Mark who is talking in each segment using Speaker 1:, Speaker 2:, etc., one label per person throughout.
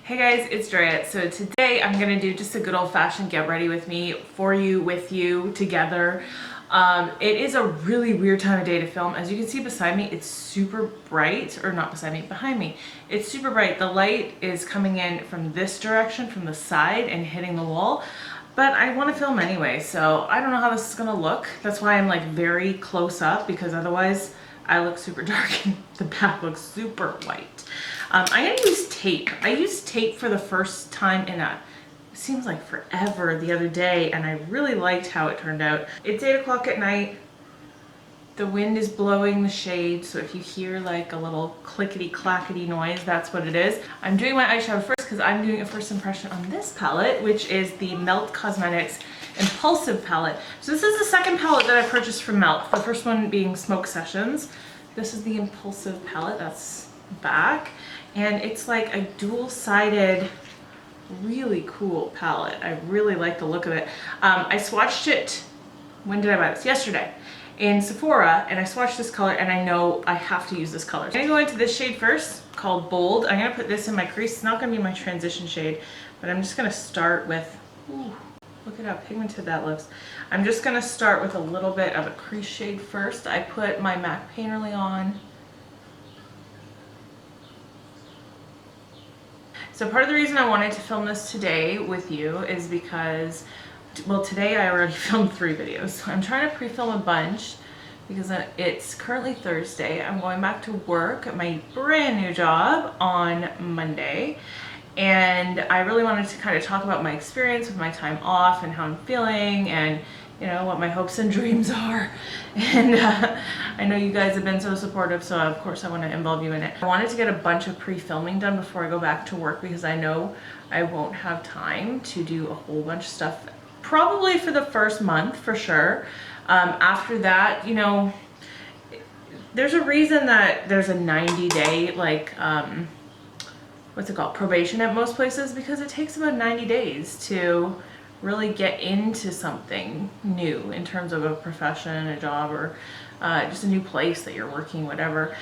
Speaker 1: Hey guys, it's Drea. So today I'm gonna do just a good old-fashioned get ready with me, for you, with you, together. It is a really weird time of day to film. As you can see beside me, it's super bright, or not beside me, behind me. It's super bright. The light is coming in from this direction, from the side, and hitting the wall. But I want to film anyway, so I don't know how this is gonna look. That's why I'm like very close up, because otherwise I look super dark and the back looks super white. I'm gonna use tape. I used tape for the first time in it seems like forever the other day, and I really liked how it turned out. It's 8 o'clock at night. The wind is blowing the shade, so if you hear like a little clickety clackety noise, that's what it is. I'm doing my eyeshadow first because I'm doing a first impression on this palette, which is the Melt Cosmetics Impulsive Palette. So this is the second palette that I purchased from Melt. The first one being Smoke Sessions. This is the Impulsive palette, that's back. And it's like a dual-sided, really cool palette. I really like the look of it. I swatched it, when did I buy this? Yesterday in Sephora, and I swatched this color, and I know I have to use this color. I'm gonna go into this shade first, called Bold. I'm gonna put this in my crease. It's not gonna be my transition shade, but I'm just gonna start with, ooh, look at how pigmented that looks. I'm just gonna start with a little bit of a crease shade first. I put my MAC Painterly on. So part of the reason I wanted to film this today with you is because, well, today I already filmed 3 videos. I'm trying to pre-film a bunch because it's currently Thursday. I'm going back to work at my brand new job on Monday. And I really wanted to kind of talk about my experience with my time off and how I'm feeling, and you know, what my hopes and dreams are. And I know you guys have been so supportive, so of course I want to involve you in it. I wanted to get a bunch of pre-filming done before I go back to work, because I know I won't have time to do a whole bunch of stuff, probably for the first month for sure. After that, you know, there's a reason that there's a 90-day like what's it called, probation at most places, because it takes about 90 days to really get into something new in terms of a profession, a job, or just a new place that you're working, whatever.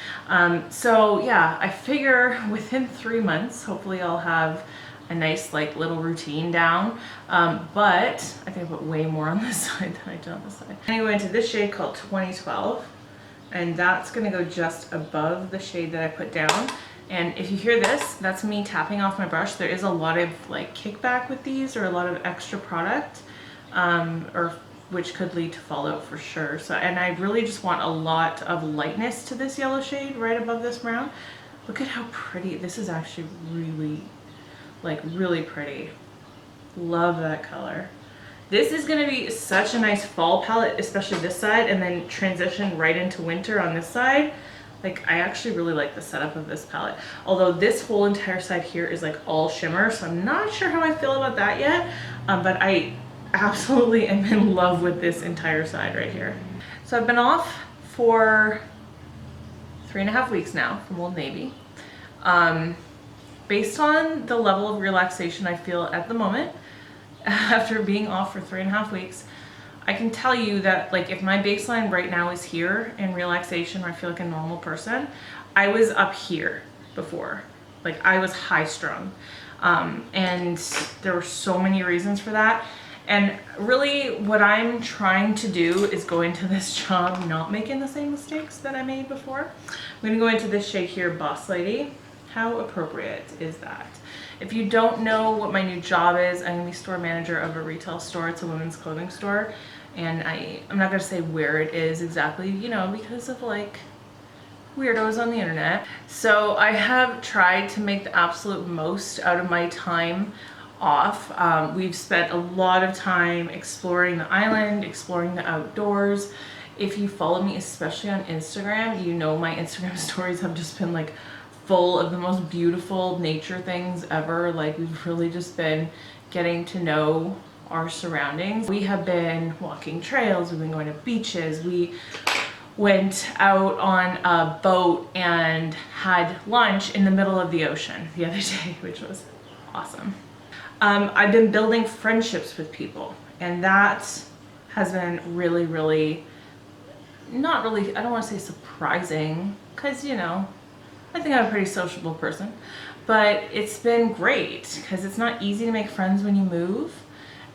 Speaker 1: So yeah, I figure within 3 months, hopefully I'll have a nice like little routine down. But I think I put way more on this side than I did on this side. I'm gonna go into this shade called 2012, and that's gonna go just above the shade that I put down. And if you hear this, that's me tapping off my brush. There is a lot of like kickback with these, or a lot of extra product, or which could lead to fallout for sure. So, and I really just want a lot of lightness to this yellow shade right above this brown. Look at how pretty. This is actually really, like really pretty. Love that color. This is gonna be such a nice fall palette, especially this side, and then transition right into winter on this side. Like, I actually really like the setup of this palette. Although this whole entire side here is like all shimmer, so I'm not sure how I feel about that yet. But I absolutely am in love with this entire side right here. So I've been off for 3.5 weeks now from Old Navy. Based on the level of relaxation I feel at the moment, after being off for 3.5 weeks, I can tell you that like if my baseline right now is here in relaxation, where I feel like a normal person, I was up here before. Like I was high strung. And there were so many reasons for that. And really what I'm trying to do is go into this job not making the same mistakes that I made before. I'm gonna go into this shade here, Boss Lady. How appropriate is that? If you don't know what my new job is, I'm gonna be store manager of a retail store. It's a women's clothing store. And I'm not gonna say where it is exactly, you know, because of like weirdos on the internet. So I have tried to make the absolute most out of my time off. We've spent a lot of time exploring the island, exploring the outdoors. If you follow me, especially on Instagram, you know my Instagram stories have just been like full of the most beautiful nature things ever. Like we've really just been getting to know our surroundings. We have been walking trails, we've been going to beaches, we went out on a boat and had lunch in the middle of the ocean the other day, which was awesome. I've been building friendships with people, and that has been really, really, not really, I don't want to say surprising, because you know, I think I'm a pretty sociable person, but it's been great because it's not easy to make friends when you move.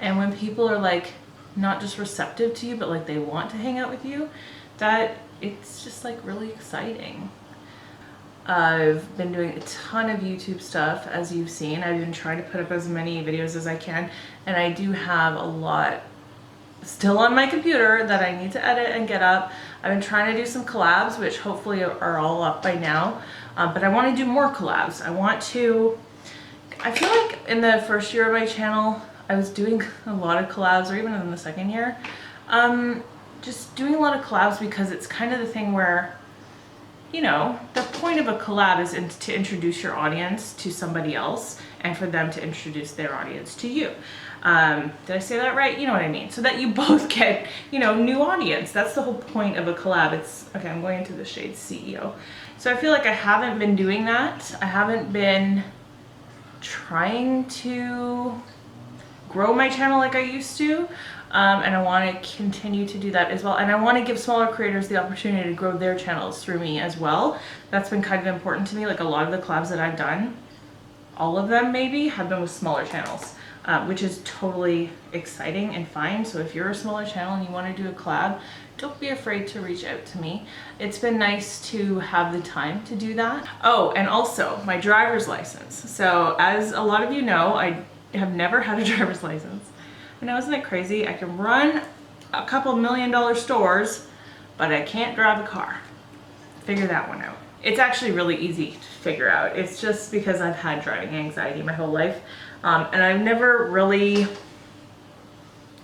Speaker 1: And when people are like not just receptive to you, but like they want to hang out with you, that it's just like really exciting. I've been doing a ton of YouTube stuff, as you've seen. I've been trying to put up as many videos as I can, and I do have a lot still on my computer that I need to edit and get up. I've been trying to do some collabs, which hopefully are all up by now, but I want to do more collabs. I feel like in the first year of my channel, I was doing a lot of collabs, or even in the second year, just doing a lot of collabs because it's kind of the thing where, you know, the point of a collab is to introduce your audience to somebody else and for them to introduce their audience to you. Did I say that right? You know what I mean. So that you both get, you know, new audience. That's the whole point of a collab. It's, okay, I'm going into the shade CEO. So I feel like I haven't been doing that. I haven't been trying to grow my channel like I used to. And I want to continue to do that as well. And I want to give smaller creators the opportunity to grow their channels through me as well. That's been kind of important to me. Like a lot of the collabs that I've done, all of them maybe, have been with smaller channels, which is totally exciting and fine. So if you're a smaller channel and you want to do a collab, don't be afraid to reach out to me. It's been nice to have the time to do that. Oh, and also my driver's license. So as a lot of you know, I have never had a driver's license. I know, isn't it crazy? I can run a couple $1 million stores, but I can't drive a car. Figure that one out. It's actually really easy to figure out. It's just because I've had driving anxiety my whole life. And I've never really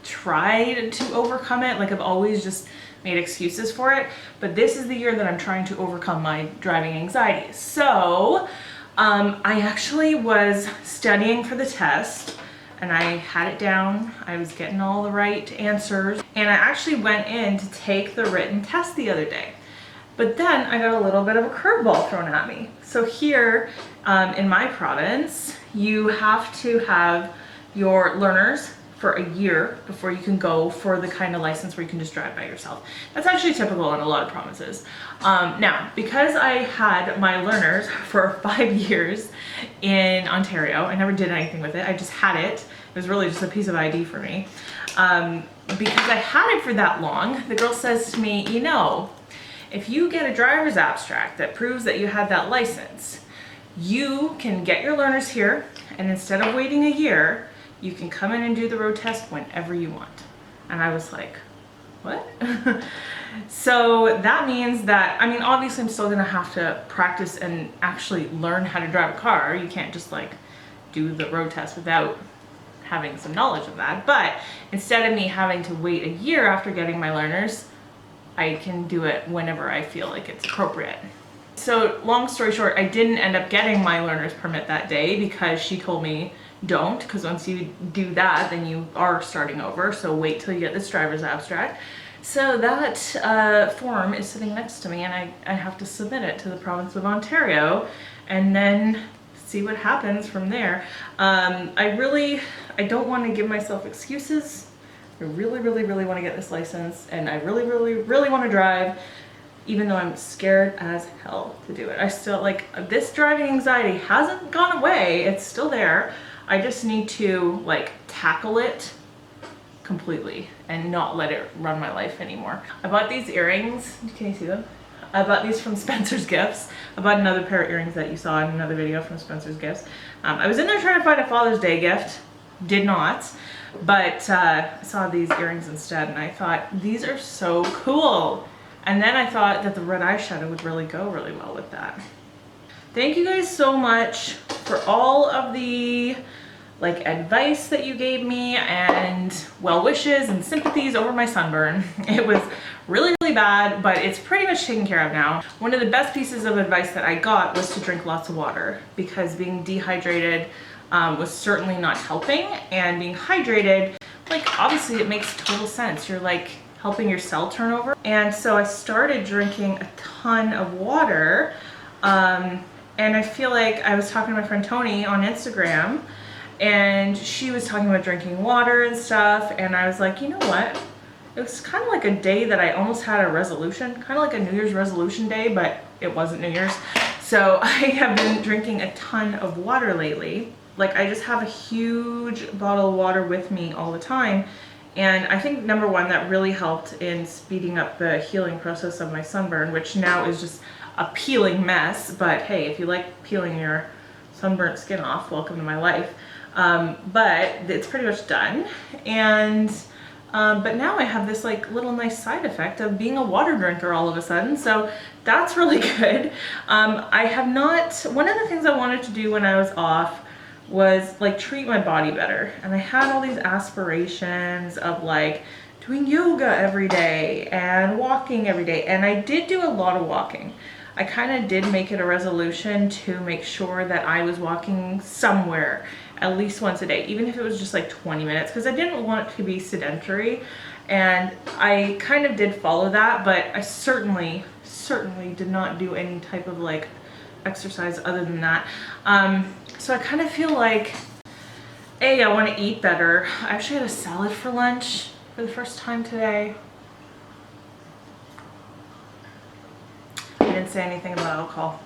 Speaker 1: tried to overcome it. Like I've always just made excuses for it. But this is the year that I'm trying to overcome my driving anxiety. So I actually was studying for the test. And I had it down, I was getting all the right answers, and I actually went in to take the written test the other day. But then I got a little bit of a curveball thrown at me. So here in my province, you have to have your learners for a year before you can go for the kind of license where you can just drive by yourself. That's actually typical in a lot of provinces. Now, because I had my learners for 5 years in Ontario, I never did anything with it. I just had it. It was really just a piece of ID for me. Because I had it for that long, the girl says to me, you know, if you get a driver's abstract that proves that you had that license, you can get your learners here, and instead of waiting a year, you can come in and do the road test whenever you want. And I was like, what? So that means that, I mean, obviously I'm still gonna have to practice and actually learn how to drive a car. You can't just like do the road test without having some knowledge of that. But instead of me having to wait a year after getting my learners, I can do it whenever I feel like it's appropriate. So long story short, I didn't end up getting my learner's permit that day because she told me don't, because once you do that, then you are starting over. So wait till you get this driver's abstract. So that form is sitting next to me, and I have to submit it to the province of Ontario and then see what happens from there. I don't want to give myself excuses. I really want to get this license, and I really want to drive, even though I'm scared as hell to do it. I still, like, this driving anxiety hasn't gone away. It's still there. I just need to like tackle it completely and not let it run my life anymore. I bought these earrings. Can you see them? I bought these from Spencer's Gifts. I bought another pair of earrings that you saw in another video from Spencer's Gifts. I was in there trying to find a Father's Day gift. Did not. But I saw these earrings instead, and I thought, these are so cool. And then I thought that the red eyeshadow would really go really well with that. Thank you guys so much for all of the like advice that you gave me and well wishes and sympathies over my sunburn. It was really bad, but it's pretty much taken care of now. One of the best pieces of advice that I got was to drink lots of water, because being dehydrated was certainly not helping, and being hydrated, like, obviously it makes total sense. You're like helping your cell turnover. And so I started drinking a ton of water. And I feel like I was talking to my friend Tony on Instagram, and she was talking about drinking water and stuff, and I was like, you know what? It was kind of like a day that I almost had a resolution, kind of like a New Year's resolution day, but it wasn't New Year's. So So I have been drinking a ton of water lately. Like, I just have a huge bottle of water with me all the time. And I think number one, that really helped in speeding up the healing process of my sunburn, which now is just a peeling mess. But hey, if you like peeling your sunburnt skin off, welcome to my life. But it's pretty much done. And but now I have this like little nice side effect of being a water drinker all of a sudden. So that's really good. I have not, one of the things I wanted to do when I was off was like treat my body better. And I had all these aspirations of like doing yoga every day and walking every day. And I did do a lot of walking. I kind of did make it a resolution to make sure that I was walking somewhere at least once a day, even if it was just like 20 minutes, because I didn't want it to be sedentary. And I kind of did follow that, but I certainly did not do any type of like exercise other than that. So I kind of feel like, A, I want to eat better. I actually had a salad for lunch for the first time today. I didn't say anything about alcohol.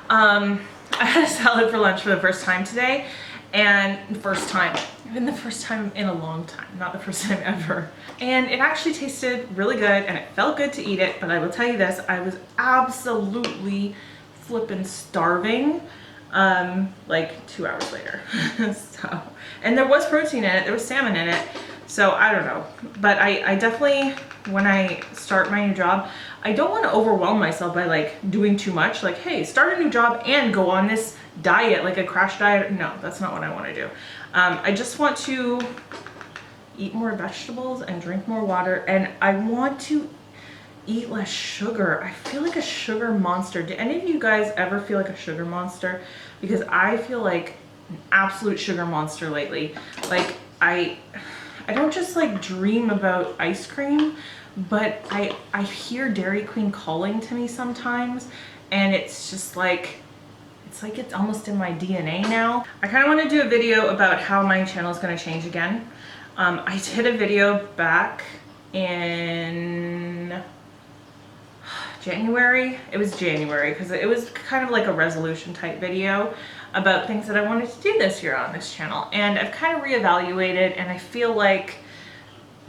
Speaker 1: I had a salad for lunch for the first time today, and the first time in a long time, not the first time ever. And it actually tasted really good and it felt good to eat it, but I will tell you this, I was absolutely flippin' starving like 2 hours later. So, and there was protein in it, there was salmon in it, so I don't know. But I definitely, when I start my new job, I don't want to overwhelm myself by like doing too much. Like, hey, start a new job and go on this diet, like a crash diet. No, that's not what I want to do. I just want to eat more vegetables and drink more water, and I want to eat less sugar. I feel like a sugar monster. Do any of you guys ever feel like a sugar monster? Because I feel like an absolute sugar monster lately. Like, I don't just like dream about ice cream, but I hear Dairy Queen calling to me sometimes, and it's just like, it's almost in my DNA now. I kind of want to do a video about how my channel is going to change again. I did a video back in January. It was January because it was kind of like a resolution type video about things that I wanted to do this year on this channel. And I've kind of reevaluated, and I feel like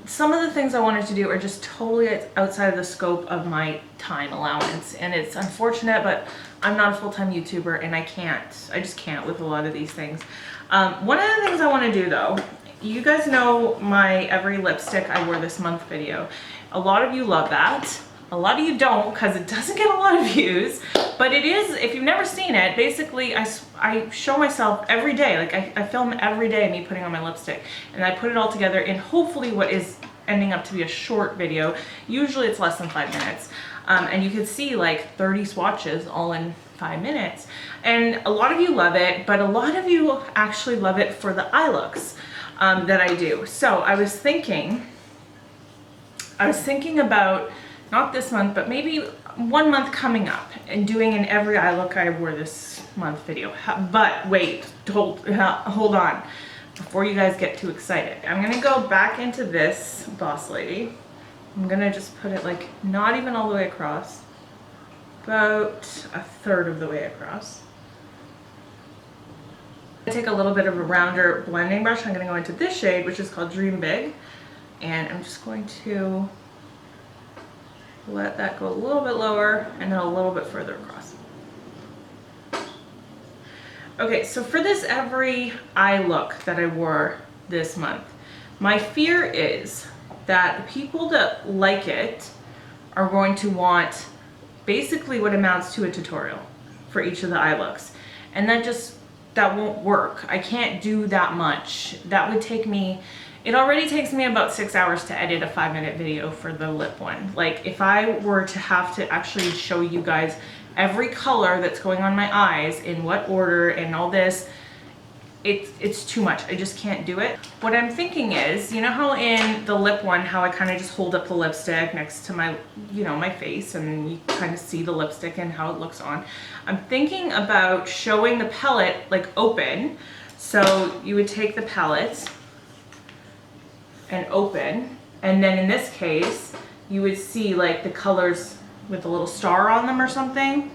Speaker 1: some of the things I wanted to do are just totally outside of the scope of my time allowance. And it's unfortunate, but I'm not a full-time YouTuber and I just can't with a lot of these things. One of the things I want to do though, you guys know my every lipstick I wore this month video. A lot of you love that. A lot of you don't, because it doesn't get a lot of views, but it is, if you've never seen it, basically I show myself every day, like I film every day me putting on my lipstick, and I put it all together in hopefully what is ending up to be a short video. Usually it's less than 5 minutes. And you can see like 30 swatches all in 5 minutes. And a lot of you love it, but a lot of you actually love it for the eye looks that I do. So I was thinking about, not this month, but maybe 1 month coming up, and doing an every eye look I wore this month video. But wait, hold on. Before you guys get too excited, I'm gonna go back into this Boss Lady. I'm gonna just put it like not even all the way across, about a third of the way across. I'm gonna take a little bit of a rounder blending brush. I'm gonna go into this shade, which is called Dream Big, and I'm just going to let that go a little bit lower and then a little bit further across. Okay, so for this every eye look that I wore this month, my fear is that the people that like it are going to want basically what amounts to a tutorial for each of the eye looks. And that won't work. I can't do that much. That would take me, it already takes me about 6 hours to edit a 5-minute video for the lip one. Like, if I were to have to actually show you guys every color that's going on my eyes in what order and all this, it's too much. I just can't do it. What I'm thinking is, you know how in the lip one, how I kind of just hold up the lipstick next to my, my face, and you kind of see the lipstick and how it looks on. I'm thinking about showing the palette like open. So you would take the palette and open, and then in this case, you would see like the colors with a little star on them or something.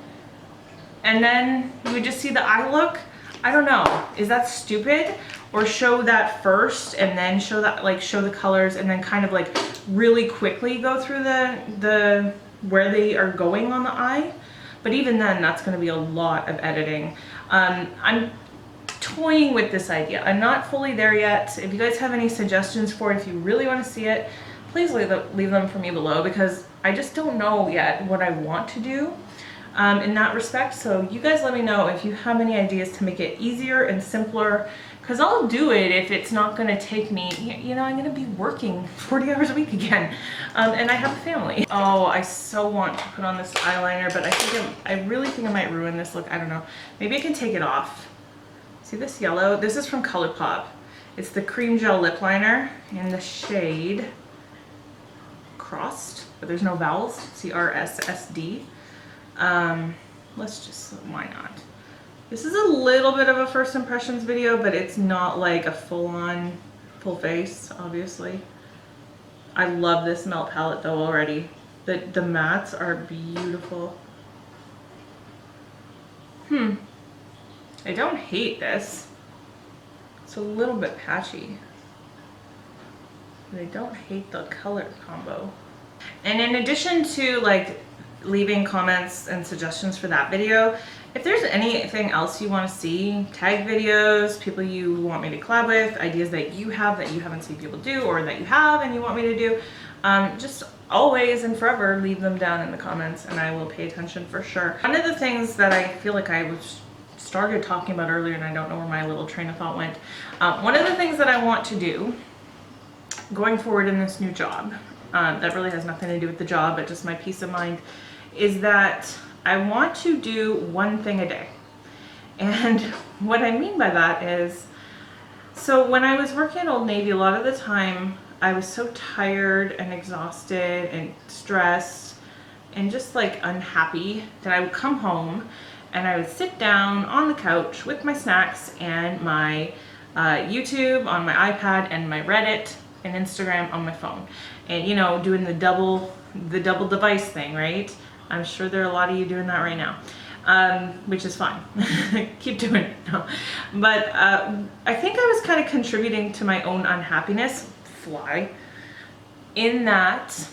Speaker 1: and then you would just see the eye look. I don't know, is that stupid? Or show that first and then show that, like show the colors and then kind of like really quickly go through the where they are going on the eye. But even then, that's gonna be a lot of editing. I'm toying with this idea. I'm not fully there yet. If you guys have any suggestions for it, if you really wanna see it, please leave them for me below, because I just don't know yet what I want to do in that respect. So you guys let me know if you have any ideas to make it easier and simpler, because I'll do it if it's not going to take me, you know, I'm going to be working 40 hours a week again, and I have a family. Oh, I so want to put on this eyeliner, but I really think I might ruin this look. I don't know. Maybe I can take it off. See this yellow? This is from Colourpop. It's the cream gel lip liner in the shade Crssd, but there's no vowels. Crssd. Let's just, why not? This is a little bit of a first impressions video, but it's not like a full-on full face, obviously. I love this Melt palette though already. The mattes are beautiful. I don't hate this. It's a little bit patchy, but I don't hate the color combo. And in addition to like leaving comments and suggestions for that video, if there's anything else you want to see, tag videos, people you want me to collab with, ideas that you haven't seen people do, or that you have and you want me to do, just always and forever leave them down in the comments and I will pay attention for sure. One of the things that I feel like I started talking about earlier, and I don't know where my little train of thought went, one of the things that I want to do going forward in this new job, that really has nothing to do with the job, but just my peace of mind, is that I want to do one thing a day. And what I mean by that is, so when I was working at Old Navy, a lot of the time I was so tired and exhausted and stressed and just like unhappy that I would come home and I would sit down on the couch with my snacks and my YouTube on my iPad and my Reddit and Instagram on my phone, and you know, doing the double device thing, right? I'm sure there are a lot of you doing that right now, which is fine. Keep doing it. No. But I think I was kind of contributing to my own unhappiness, in that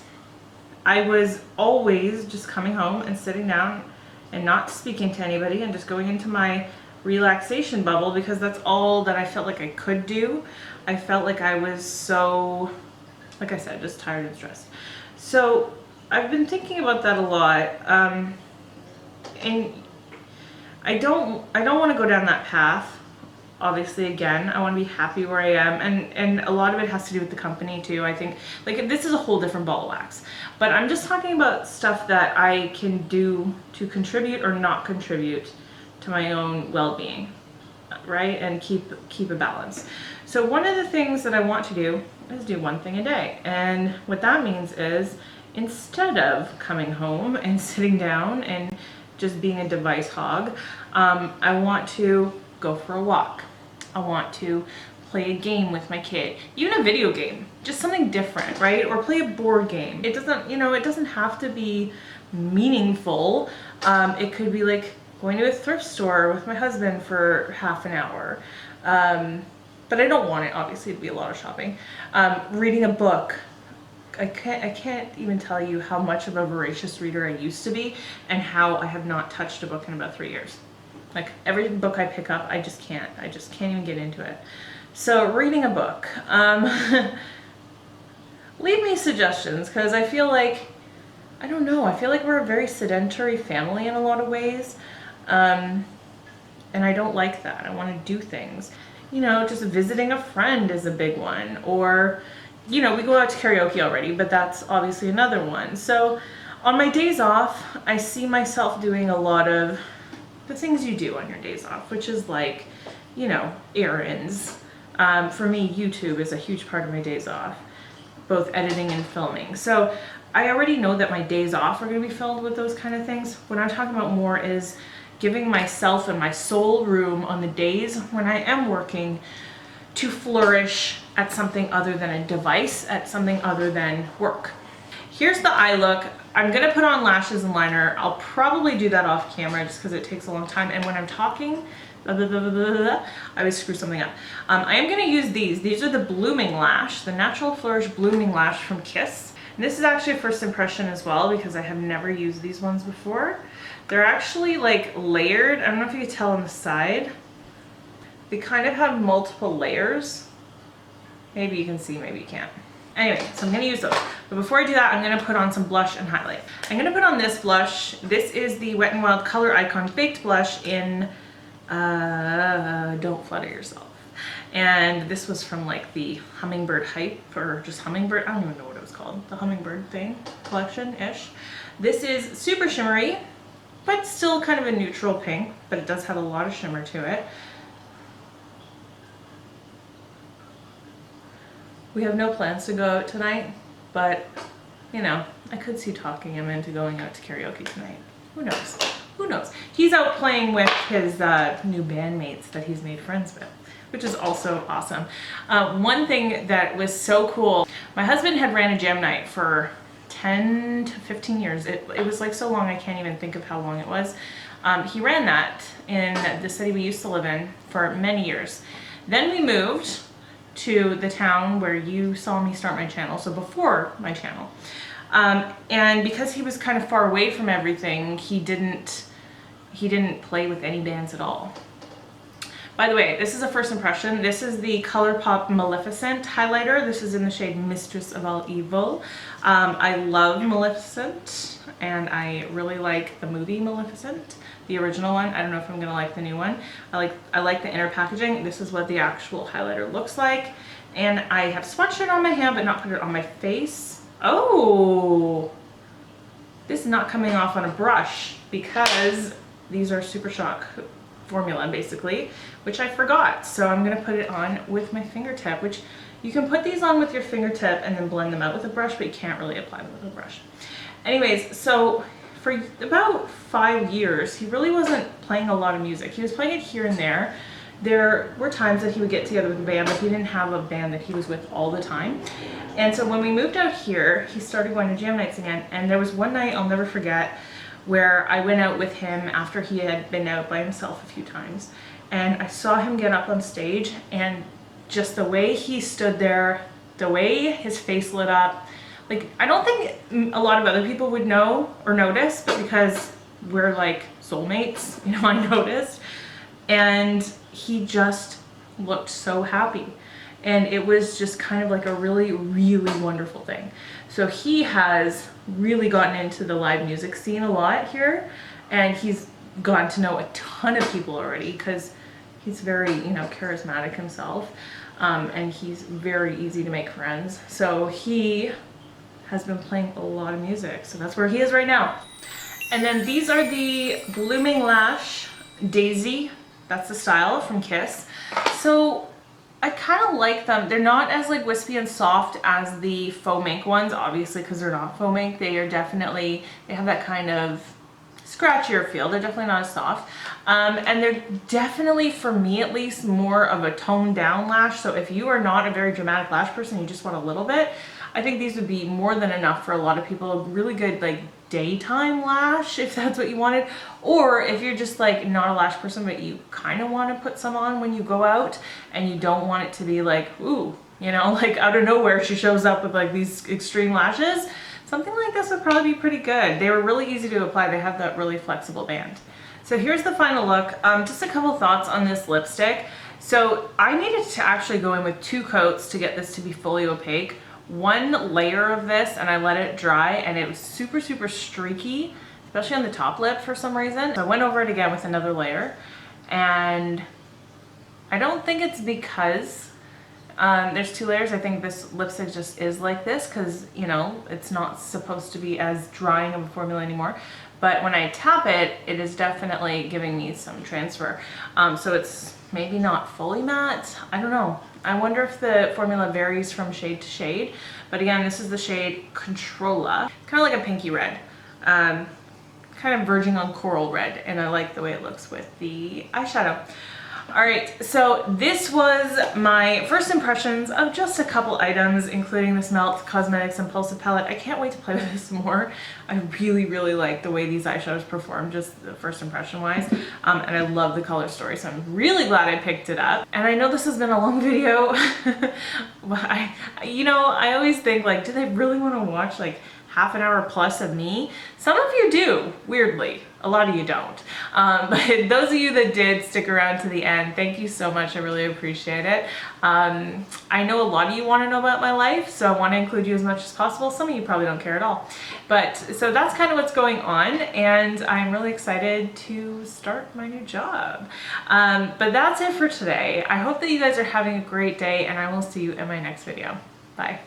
Speaker 1: I was always just coming home and sitting down and not speaking to anybody and just going into my relaxation bubble, because that's all that I felt like I could do. I felt like I was so, like I said, just tired and stressed. So I've been thinking about that a lot, and I don't want to go down that path. Obviously, again, I want to be happy where I am, and a lot of it has to do with the company too. I think, like, this is a whole different ball of wax, but I'm just talking about stuff that I can do to contribute or not contribute to my own well-being, right? And keep a balance. So one of the things that I want to do is do one thing a day, and what that means is, instead of coming home and sitting down and just being a device hog, I want to go for a walk. I want to play a game with my kid, even a video game, just something different, right? Or play a board game. It doesn't, you know, it doesn't have to be meaningful. It could be like going to a thrift store with my husband for half an hour. But I don't want it, obviously, to be a lot of shopping. Reading a book. I can't even tell you how much of a voracious reader I used to be, and how I have not touched a book in about 3 years. Like, every book I pick up, I just can't even get into it. So reading a book, leave me suggestions, because I feel like, I don't know, I feel like we're a very sedentary family in a lot of ways, and I don't like that. I want to do things. You know, just visiting a friend is a big one, or, you know, we go out to karaoke already, but that's obviously another one. So on my days off, I see myself doing a lot of the things you do on your days off, which is like, you know, errands. For me, YouTube is a huge part of my days off, both editing and filming. So I already know that my days off are going to be filled with those kind of things. What I'm talking about more is giving myself and my soul room on the days when I am working to flourish at something other than a device, at something other than work. here's the eye look. I'm gonna put on lashes and liner. I'll probably do that off camera just because it takes a long time. And when I'm talking, blah, blah, blah, blah, blah, blah, I always screw something up. I am gonna use these. These are the Blooming Lash, the Natural Flourish Blooming Lash from Kiss. And this is actually a first impression as well because I have never used these ones before. They're actually like layered. I don't know if you can tell on the side. They kind of have multiple layers. Maybe you can see, maybe you can't. Anyway, so I'm gonna use those. But before I do that, I'm gonna put on some blush and highlight. I'm gonna put on this blush. This is the Wet n Wild Color Icon Baked Blush in Don't Flutter Yourself. And this was from like the Hummingbird Hype, or just Hummingbird, I don't even know what it was called. The Hummingbird thing, collection-ish. This is super shimmery, but still kind of a neutral pink, but it does have a lot of shimmer to it. We have no plans to go out tonight, but you know, I could see talking him into going out to karaoke tonight. Who knows? Who knows? He's out playing with his new bandmates that he's made friends with, which is also awesome. One thing that was so cool, my husband had ran a jam night for 10 to 15 years. It was like so long I can't even think of how long it was. He ran that in the city we used to live in for many years. Then we moved to the town where you saw me start my channel, so before my channel. And because he was kind of far away from everything, he didn't play with any bands at all. By the way, this is a first impression. This is the Colourpop Maleficent highlighter. This is in the shade Mistress of All Evil. I love Maleficent, and I really like the movie Maleficent, the original one. I don't know if I'm gonna like the new one. I like the inner packaging. This is what the actual highlighter looks like. And I have swatched it on my hand, but not put it on my face. Oh, this is not coming off on a brush because these are Super Shock formula basically, which I forgot. So I'm gonna put it on with my fingertip, which you can put these on with your fingertip and then blend them out with a brush, but you can't really apply them with a brush. Anyways, so for about 5 years, he really wasn't playing a lot of music. He was playing it here and there. There were times that he would get together with a band, but he didn't have a band that he was with all the time. And so when we moved out here, he started going to jam nights again. And there was one night I'll never forget where I went out with him after he had been out by himself a few times. And I saw him get up on stage, and just the way he stood there, the way his face lit up, like, I don't think a lot of other people would know or notice, but because we're like soulmates, you know, I noticed. And he just looked so happy. And it was just kind of like a really, really wonderful thing. So he has really gotten into the live music scene a lot here, and he's gotten to know a ton of people already because he's very, you know, charismatic himself, and he's very easy to make friends. So he has been playing a lot of music. So that's where he is right now. And then these are the Blooming Lash Daisy. That's the style from Kiss. So I kind of like them. They're not as like wispy and soft as the faux mink ones, obviously, because they're not faux mink. They are definitely, they have that kind of scratchier feel. They're definitely not as soft. And they're definitely, for me at least, more of a toned down lash. So if you are not a very dramatic lash person, you just want a little bit, I think these would be more than enough for a lot of people. A really good like daytime lash, if that's what you wanted. Or if you're just like not a lash person, but you kind of want to put some on when you go out and you don't want it to be like, ooh, you know, like out of nowhere she shows up with like these extreme lashes. Something like this would probably be pretty good. They were really easy to apply. They have that really flexible band. So here's the final look. Just a couple thoughts on this lipstick. So I needed to actually go in with 2 coats to get this to be fully opaque. 1 layer of this, and I let it dry, and it was super, super streaky, especially on the top lip for some reason. So I went over it again with another layer, and I don't think it's because there's 2 layers. I think this lipstick just is like this because, you know, it's not supposed to be as drying of a formula anymore. But when I tap it, it is definitely giving me some transfer. So it's maybe not fully matte. I don't know. I wonder if the formula varies from shade to shade. But again, this is the shade Controlla. Kind of like a pinky red. Kind of verging on coral red. And I like the way it looks with the eyeshadow. All right, so this was my first impressions of just a couple items, including this Melt Cosmetics Impulsive Palette. I can't wait to play with this more. I really, really like the way these eyeshadows perform, just the first impression wise. And I love the color story, so I'm really glad I picked it up. And I know this has been a long video. I always think like, do they really want to watch like half an hour plus of me? Some of you do, weirdly. A lot of you don't. But those of you that did stick around to the end, thank you so much. I really appreciate it. I know a lot of you want to know about my life, so I want to include you as much as possible. Some of you probably don't care at all. But so that's kind of what's going on, and I'm really excited to start my new job. But that's it for today. I hope that you guys are having a great day, and I will see you in my next video. Bye.